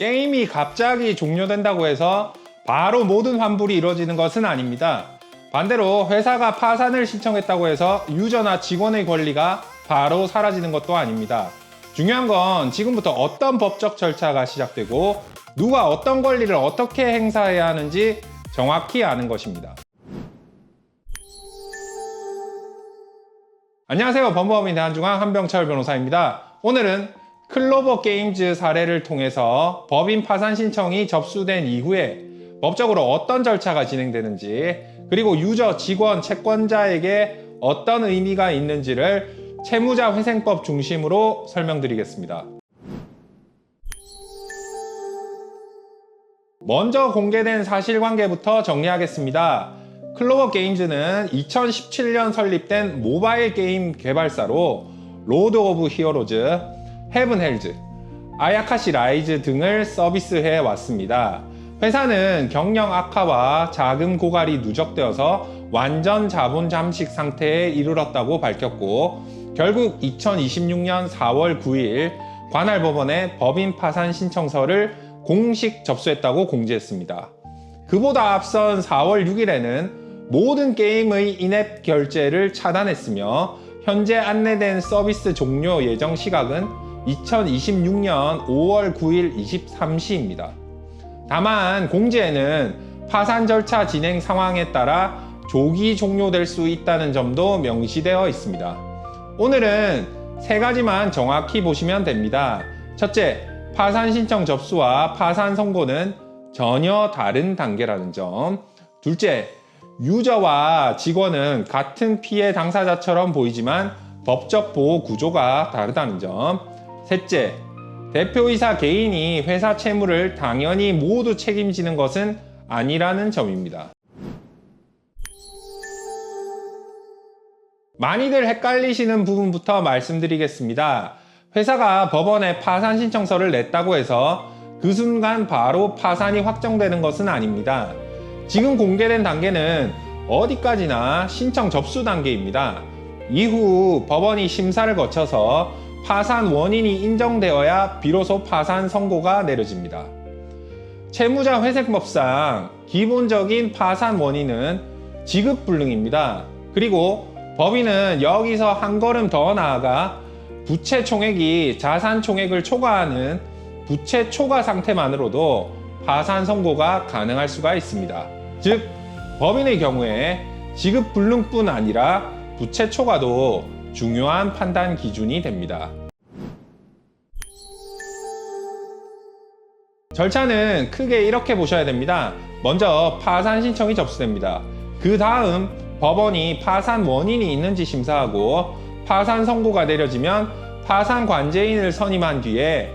게임이 갑자기 종료된다고 해서 바로 모든 환불이 이루어지는 것은 아닙니다. 반대로 회사가 파산을 신청했다고 해서 유저나 직원의 권리가 바로 사라지는 것도 아닙니다. 중요한 건 지금부터 어떤 법적 절차가 시작되고 누가 어떤 권리를 어떻게 행사해야 하는지 정확히 아는 것입니다. 안녕하세요. 법무법인 대한중앙 한병철 변호사입니다. 오늘은 클로버 게임즈 사례를 통해서 법인 파산 신청이 접수된 이후에 법적으로 어떤 절차가 진행되는지, 그리고 유저, 직원, 채권자에게 어떤 의미가 있는지를 채무자회생법 중심으로 설명드리겠습니다. 먼저 공개된 사실관계부터 정리하겠습니다. 클로버 게임즈는 2017년 설립된 모바일 게임 개발사로 로드 오브 히어로즈, 헤븐 헬즈, 아야카시 라이즈 등을 서비스해 왔습니다. 회사는 경영 악화와 자금 고갈이 누적되어서 완전 자본 잠식 상태에 이르렀다고 밝혔고, 결국 2026년 4월 9일 관할 법원에 법인 파산 신청서를 공식 접수했다고 공지했습니다. 그보다 앞선 4월 6일에는 모든 게임의 인앱 결제를 차단했으며, 현재 안내된 서비스 종료 예정 시각은 2026년 5월 9일 23시입니다. 다만 공지에는 파산 절차 진행 상황에 따라 조기 종료될 수 있다는 점도 명시되어 있습니다. 오늘은 세 가지만 정확히 보시면 됩니다. 첫째, 파산 신청 접수와 파산 선고는 전혀 다른 단계라는 점. 둘째, 유저와 직원은 같은 피해 당사자처럼 보이지만 법적 보호 구조가 다르다는 점. 셋째, 대표이사 개인이 회사 채무를 당연히 모두 책임지는 것은 아니라는 점입니다. 많이들 헷갈리시는 부분부터 말씀드리겠습니다. 회사가 법원에 파산 신청서를 냈다고 해서 그 순간 바로 파산이 확정되는 것은 아닙니다. 지금 공개된 단계는 어디까지나 신청 접수 단계입니다. 이후 법원이 심사를 거쳐서 파산 원인이 인정되어야 비로소 파산 선고가 내려집니다. 채무자 회생법상 기본적인 파산 원인은 지급불능입니다. 그리고 법인은 여기서 한 걸음 더 나아가 부채 총액이 자산 총액을 초과하는 부채 초과 상태만으로도 파산 선고가 가능할 수가 있습니다. 즉, 법인의 경우에 지급불능뿐 아니라 부채 초과도 중요한 판단 기준이 됩니다. 절차는 크게 이렇게 보셔야 됩니다. 먼저 파산 신청이 접수됩니다. 그 다음 법원이 파산 원인이 있는지 심사하고, 파산 선고가 내려지면 파산 관제인을 선임한 뒤에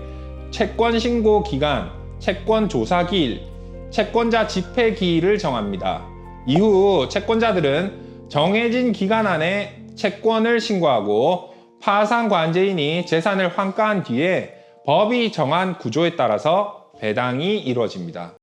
채권 신고 기간, 채권 조사 기일, 채권자 집행 기일을 정합니다. 이후 채권자들은 정해진 기간 안에 채권을 신고하고, 파산 관제인이 재산을 환가한 뒤에 법이 정한 구조에 따라서 배당이 이루어집니다.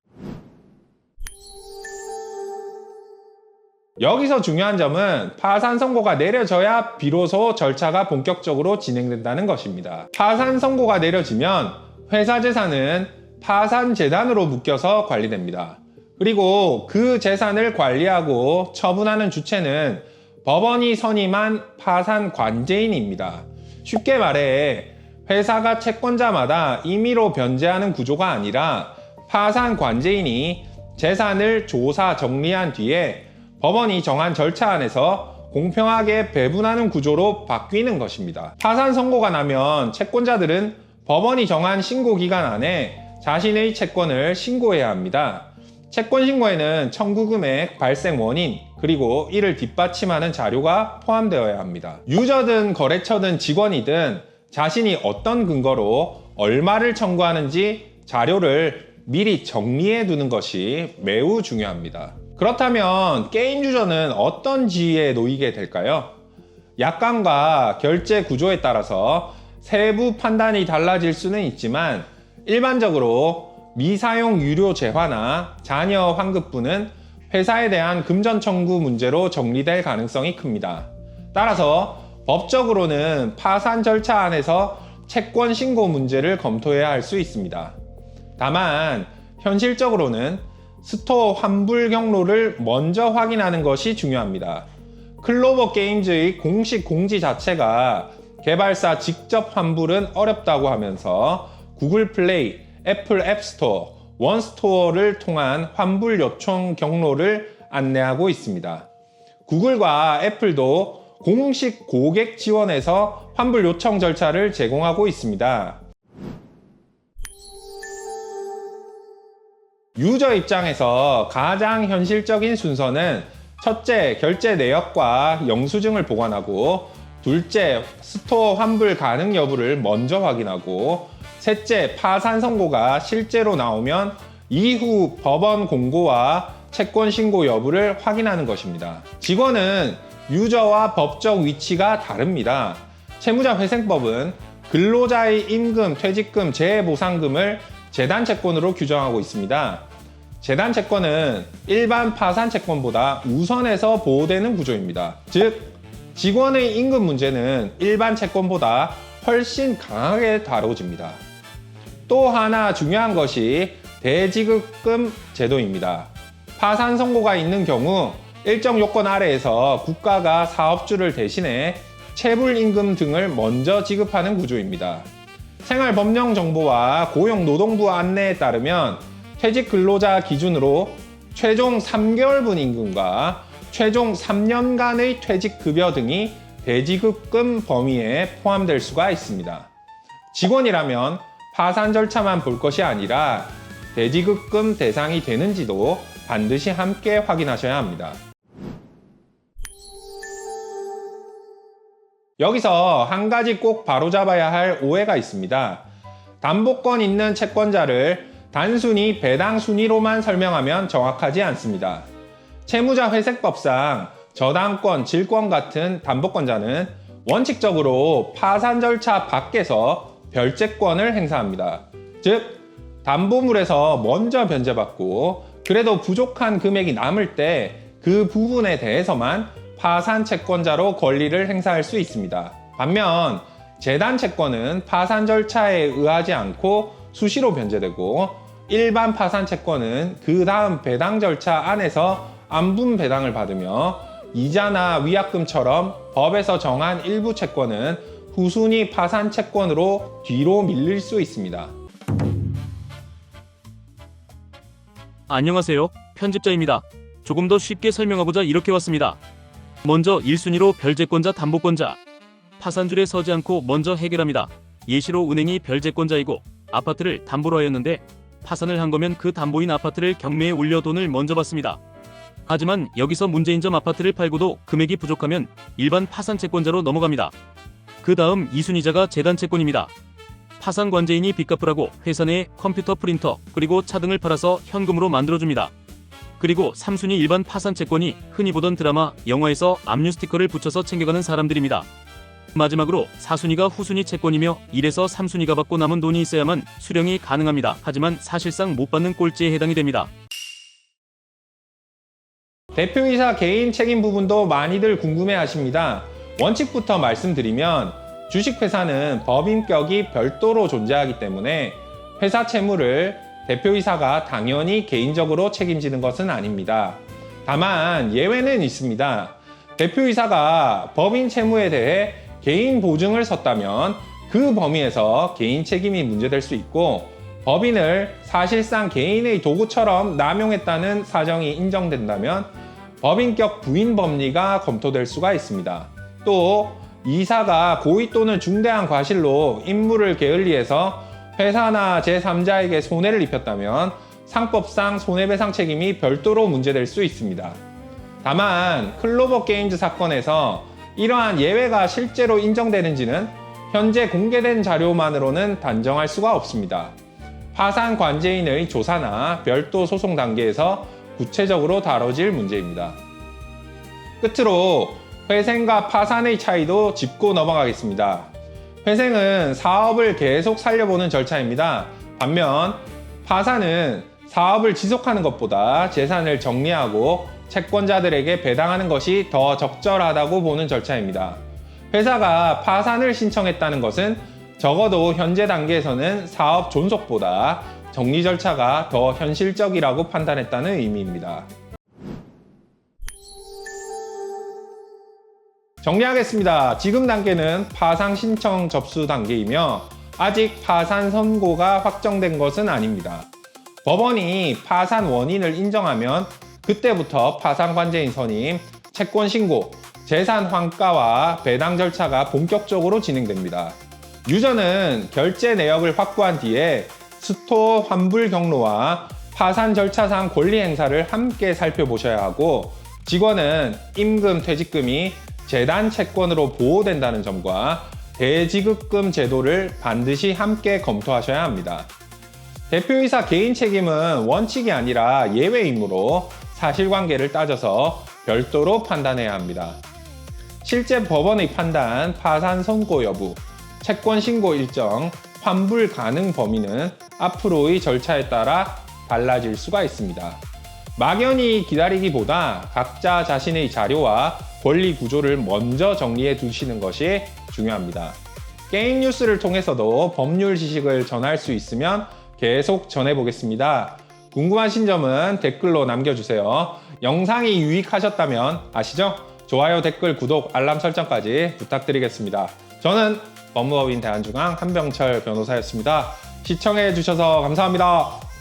여기서 중요한 점은 파산 선고가 내려져야 비로소 절차가 본격적으로 진행된다는 것입니다. 파산 선고가 내려지면 회사 재산은 파산 재단으로 묶여서 관리됩니다. 그리고 그 재산을 관리하고 처분하는 주체는 법원이 선임한 파산 관제인입니다. 쉽게 말해 회사가 채권자마다 임의로 변제하는 구조가 아니라 파산 관제인이 재산을 조사 정리한 뒤에 법원이 정한 절차 안에서 공평하게 배분하는 구조로 바뀌는 것입니다. 파산 선고가 나면 채권자들은 법원이 정한 신고 기간 안에 자신의 채권을 신고해야 합니다. 채권 신고에는 청구 금액, 발생 원인, 그리고 이를 뒷받침하는 자료가 포함되어야 합니다. 유저든 거래처든 직원이든 자신이 어떤 근거로 얼마를 청구하는지 자료를 미리 정리해 두는 것이 매우 중요합니다. 그렇다면 게임 유저는 어떤 지위에 놓이게 될까요? 약관과 결제 구조에 따라서 세부 판단이 달라질 수는 있지만, 일반적으로 미사용 유료 재화나 자녀 환급분은 회사에 대한 금전 청구 문제로 정리될 가능성이 큽니다. 따라서 법적으로는 파산 절차 안에서 채권 신고 문제를 검토해야 할 수 있습니다. 다만 현실적으로는 스토어 환불 경로를 먼저 확인하는 것이 중요합니다. 클로버 게임즈의 공식 공지 자체가 개발사 직접 환불은 어렵다고 하면서 구글 플레이, 애플 앱스토어, 원스토어를 통한 환불 요청 경로를 안내하고 있습니다. 구글과 애플도 공식 고객 지원에서 환불 요청 절차를 제공하고 있습니다. 유저 입장에서 가장 현실적인 순서는 첫째, 결제 내역과 영수증을 보관하고, 둘째, 스토어 환불 가능 여부를 먼저 확인하고, 셋째, 파산 선고가 실제로 나오면 이후 법원 공고와 채권 신고 여부를 확인하는 것입니다. 직원은 유저와 법적 위치가 다릅니다. 채무자회생법은 근로자의 임금, 퇴직금, 재해보상금을 재단채권으로 규정하고 있습니다. 재단채권은 일반 파산채권보다 우선해서 보호되는 구조입니다. 즉, 직원의 임금 문제는 일반 채권보다 훨씬 강하게 다뤄집니다. 또 하나 중요한 것이 대지급금 제도입니다. 파산 선고가 있는 경우 일정 요건 아래에서 국가가 사업주를 대신해 체불임금 등을 먼저 지급하는 구조입니다. 생활법령정보와 고용노동부 안내에 따르면 퇴직 근로자 기준으로 최종 3개월분 임금과 최종 3년간의 퇴직급여 등이 대지급금 범위에 포함될 수가 있습니다. 직원이라면 파산 절차만 볼 것이 아니라 대지급금 대상이 되는지도 반드시 함께 확인하셔야 합니다. 여기서 한 가지 꼭 바로잡아야 할 오해가 있습니다. 담보권 있는 채권자를 단순히 배당 순위로만 설명하면 정확하지 않습니다. 채무자회생법상 저당권, 질권 같은 담보권자는 원칙적으로 파산 절차 밖에서 별채권을 행사합니다. 즉, 담보물에서 먼저 변제받고 그래도 부족한 금액이 남을 때 그 부분에 대해서만 파산 채권자로 권리를 행사할 수 있습니다. 반면 재단 채권은 파산 절차에 의하지 않고 수시로 변제되고, 일반 파산 채권은 그 다음 배당 절차 안에서 안분 배당을 받으며 이자나 위약금처럼 법에서 정한 일부 채권은 후순위 파산 채권으로 뒤로 밀릴 수 있습니다. 안녕하세요. 편집자입니다. 조금 더 쉽게 설명하고자 이렇게 왔습니다. 먼저 1순위로 별채권자, 담보권자. 파산줄에 서지 않고 먼저 해결합니다. 예시로 은행이 별채권자이고 아파트를 담보로 하였는데 파산을 한 거면 그 담보인 아파트를 경매에 올려 돈을 먼저 받습니다. 하지만 여기서 문제인 점, 아파트를 팔고도 금액이 부족하면 일반 파산채권자로 넘어갑니다. 그 다음 2순위자가 재단채권입니다. 파산 관제인이 빚 갚으라고 회사 내에 컴퓨터, 프린터, 그리고 차 등을 팔아서 현금으로 만들어줍니다. 그리고 3순위 일반 파산채권이 흔히 보던 드라마, 영화에서 압류 스티커를 붙여서 챙겨가는 사람들입니다. 마지막으로 4순위가 후순위 채권이며 1에서 3순위가 받고 남은 돈이 있어야만 수령이 가능합니다. 하지만 사실상 못 받는 꼴찌에 해당이 됩니다. 대표이사 개인 책임 부분도 많이들 궁금해 하십니다. 원칙부터 말씀드리면 주식회사는 법인격이 별도로 존재하기 때문에 회사 채무를 대표이사가 당연히 개인적으로 책임지는 것은 아닙니다. 다만 예외는 있습니다. 대표이사가 법인 채무에 대해 개인 보증을 섰다면 그 범위에서 개인 책임이 문제될 수 있고, 법인을 사실상 개인의 도구처럼 남용했다는 사정이 인정된다면 법인격 부인 법리가 검토될 수가 있습니다. 또 이사가 고의 또는 중대한 과실로 임무를 게을리해서 회사나 제3자에게 손해를 입혔다면 상법상 손해배상 책임이 별도로 문제될 수 있습니다. 다만 클로버 게임즈 사건에서 이러한 예외가 실제로 인정되는지는 현재 공개된 자료만으로는 단정할 수가 없습니다. 파산 관제인의 조사나 별도 소송 단계에서 구체적으로 다뤄질 문제입니다. 끝으로 회생과 파산의 차이도 짚고 넘어가겠습니다. 회생은 사업을 계속 살려보는 절차입니다. 반면 파산은 사업을 지속하는 것보다 재산을 정리하고 채권자들에게 배당하는 것이 더 적절하다고 보는 절차입니다. 회사가 파산을 신청했다는 것은 적어도 현재 단계에서는 사업 존속보다 정리 절차가 더 현실적이라고 판단했다는 의미입니다. 정리하겠습니다. 지금 단계는 파산 신청 접수 단계이며 아직 파산 선고가 확정된 것은 아닙니다. 법원이 파산 원인을 인정하면 그때부터 파산 관제인 선임, 채권 신고, 재산 환가와 배당 절차가 본격적으로 진행됩니다. 유저는 결제 내역을 확보한 뒤에 스토어 환불 경로와 파산 절차상 권리 행사를 함께 살펴보셔야 하고, 직원은 임금 퇴직금이 재단 채권으로 보호된다는 점과 대지급금 제도를 반드시 함께 검토하셔야 합니다. 대표이사 개인 책임은 원칙이 아니라 예외이므로 사실관계를 따져서 별도로 판단해야 합니다. 실제 법원의 판단, 파산 선고 여부, 채권 신고 일정, 환불 가능 범위는 앞으로의 절차에 따라 달라질 수가 있습니다. 막연히 기다리기보다 각자 자신의 자료와 권리 구조를 먼저 정리해 두시는 것이 중요합니다. 게임 뉴스를 통해서도 법률 지식을 전할 수 있으면 계속 전해보겠습니다. 궁금하신 점은 댓글로 남겨주세요. 영상이 유익하셨다면 아시죠? 좋아요, 댓글, 구독, 알람 설정까지 부탁드리겠습니다. 저는 법무법인 대한중앙 한병철 변호사였습니다. 시청해주셔서 감사합니다.